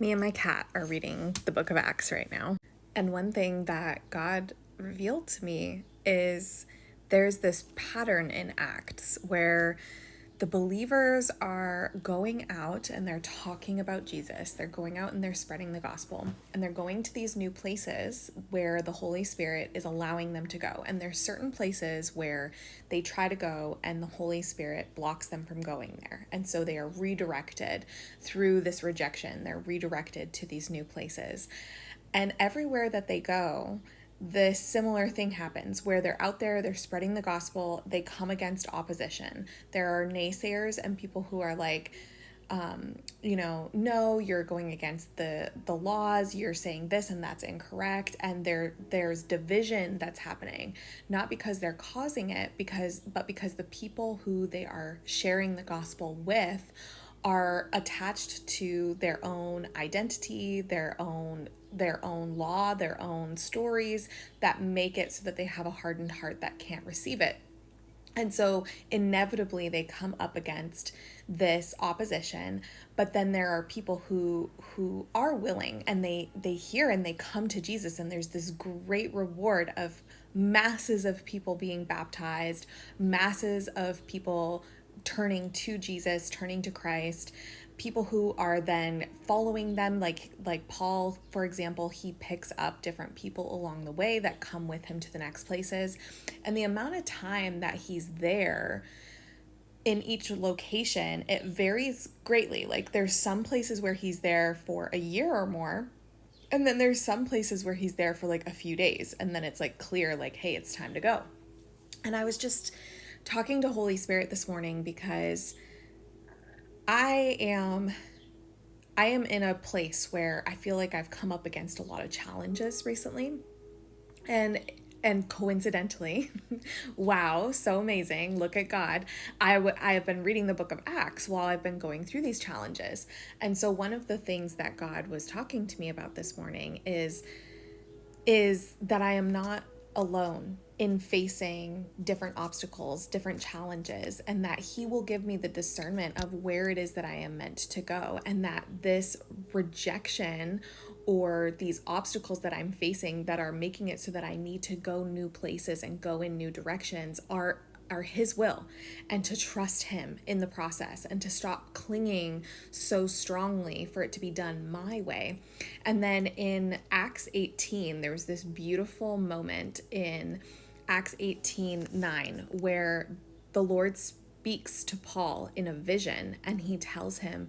Me and my cat are reading the book of Acts right now. And one thing that God revealed to me is there's this pattern in Acts where the believers are going out and they're talking about Jesus. They're going out and they're spreading the gospel. And they're going to these new places where the Holy Spirit is allowing them to go. And there's certain places where they try to go and the Holy Spirit blocks them from going there. And so they are redirected through this rejection. They're redirected to these new places. And everywhere that they go, the similar thing happens where they're out there, they're spreading the gospel, they come against opposition. There are naysayers and people who are like, no, you're going against the laws, you're saying this and that's incorrect. And there's division that's happening, not because they're causing it, but because the people who they are sharing the gospel with are attached to their own identity, their own law, their own stories that make it so that they have a hardened heart that can't receive it. And so inevitably they come up against this opposition, but then there are people who are willing and they hear and they come to Jesus, and there's this great reward of masses of people being baptized, masses of people turning to Jesus, turning to Christ, people who are then following them, like Paul, for example. He picks up different people along the way that come with him to the next places. And the amount of time that he's there in each location, it varies greatly. Like there's some places where he's there for a year or more, and then there's some places where he's there for like a few days, and then it's like clear, like, hey, it's time to go. And I was just talking to Holy Spirit this morning because I am I am in a place where I feel like I've come up against a lot of challenges recently. And coincidentally, wow, so amazing. Look at God. I have been reading the book of Acts while I've been going through these challenges. And so one of the things that God was talking to me about this morning is that I am not alone in facing different obstacles, different challenges, and that He will give me the discernment of where it is that I am meant to go, and that this rejection or these obstacles that I'm facing that are making it so that I need to go new places and go in new directions are His will, and to trust Him in the process and to stop clinging so strongly for it to be done my way. And then in Acts 18, there was this beautiful moment in Acts 18:9 where the Lord speaks to Paul in a vision, and He tells him,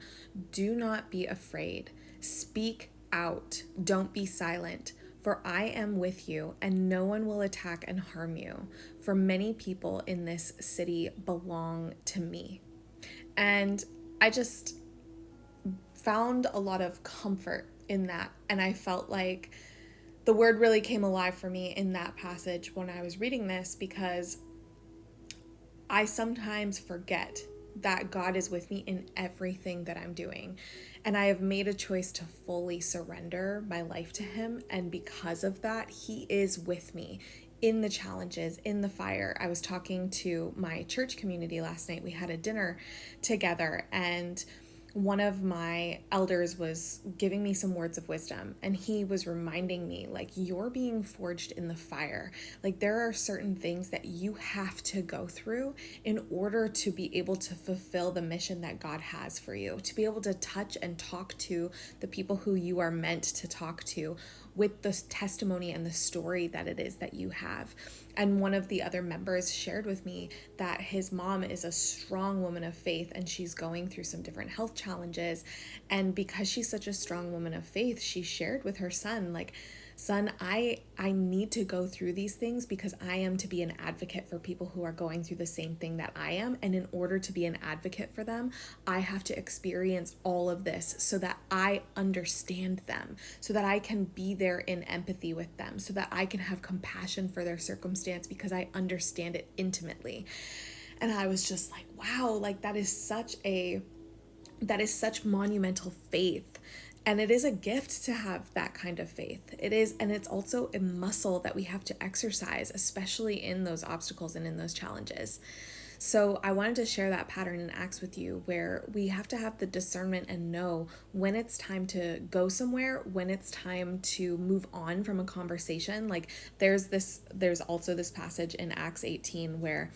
"Do not be afraid. Speak out. Don't be silent. For I am with you, and no one will attack and harm you. For many people in this city belong to me." And I just found a lot of comfort in that. And I felt like the word really came alive for me in that passage when I was reading this, because I sometimes forget that God is with me in everything that I'm doing. And I have made a choice to fully surrender my life to Him. And because of that, He is with me in the challenges, in the fire. I was talking to my church community last night. We had a dinner together, and one of my elders was giving me some words of wisdom, and he was reminding me, like, you're being forged in the fire. Like, there are certain things that you have to go through in order to be able to fulfill the mission that God has for you, to be able to touch and talk to the people who you are meant to talk to with the testimony and the story that it is that you have. And one of the other members shared with me that his mom is a strong woman of faith, and she's going through some different health challenges. And because she's such a strong woman of faith, she shared with her son, like, son, I need to go through these things because I am to be an advocate for people who are going through the same thing that I am. And in order to be an advocate for them, I have to experience all of this so that I understand them, so that I can be there in empathy with them, so that I can have compassion for their circumstance because I understand it intimately. And I was just like, wow, like that is such monumental faith. And it is a gift to have that kind of faith. It is, and it's also a muscle that we have to exercise, especially in those obstacles and in those challenges. So I wanted to share that pattern in Acts with you, where we have to have the discernment and know when it's time to go somewhere, when it's time to move on from a conversation. Like there's also this passage in Acts 18 where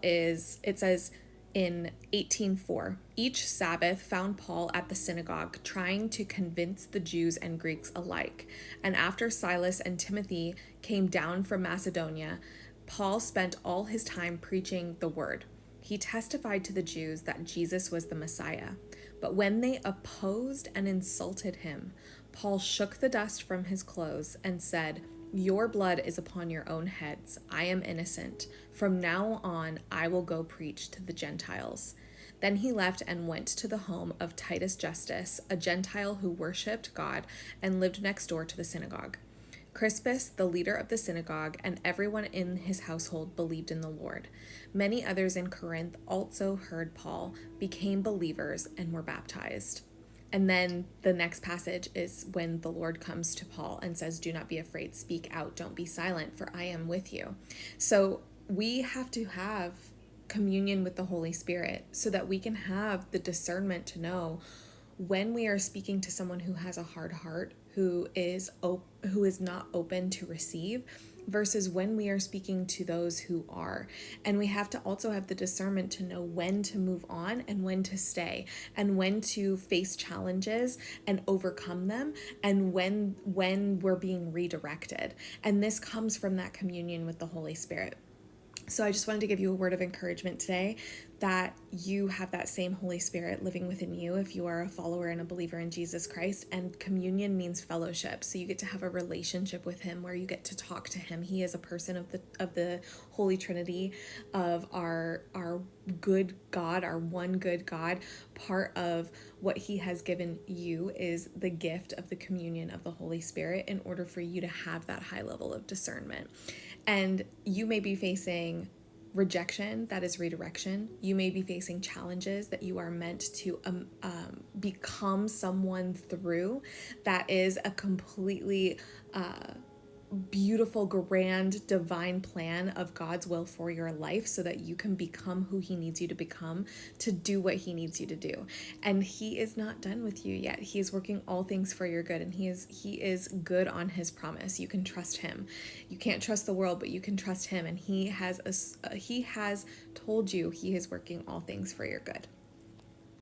it says in 18:4, each Sabbath found Paul at the synagogue trying to convince the Jews and Greeks alike. And after Silas and Timothy came down from Macedonia, Paul spent all his time preaching the word. He testified to the Jews that Jesus was the Messiah. But when they opposed and insulted him, Paul shook the dust from his clothes and said, "Your blood is upon your own heads. I am innocent. From now on, I will go preach to the Gentiles." Then he left and went to the home of Titus Justus, a Gentile who worshipped God and lived next door to the synagogue. Crispus, the leader of the synagogue, and everyone in his household believed in the Lord. Many others in Corinth also heard Paul, became believers, and were baptized. And then the next passage is when the Lord comes to Paul and says, "Do not be afraid, speak out, don't be silent, for I am with you." So we have to have communion with the Holy Spirit so that we can have the discernment to know when we are speaking to someone who has a hard heart, who is not open to receive, versus when we are speaking to those who are. And we have to also have the discernment to know when to move on and when to stay, and when to face challenges and overcome them, and when we're being redirected. And this comes from that communion with the Holy Spirit. So I just wanted to give you a word of encouragement today, that you have that same Holy Spirit living within you if you are a follower and a believer in Jesus Christ. And communion means fellowship. So you get to have a relationship with him where you get to talk to him. He is a person of the Holy Trinity, of our good God, our one good God. Part of what he has given you is the gift of the communion of the Holy Spirit in order for you to have that high level of discernment. And you may be facing rejection, that is redirection. You may be facing challenges that you are meant to become someone through. That is a completely beautiful, grand, divine plan of God's will for your life, so that you can become who he needs you to become, to do what he needs you to do. And he is not done with you yet. He is working all things for your good, and he is good on his promise. You can trust him. You can't trust the world, but you can trust him, and he has told you he is working all things for your good.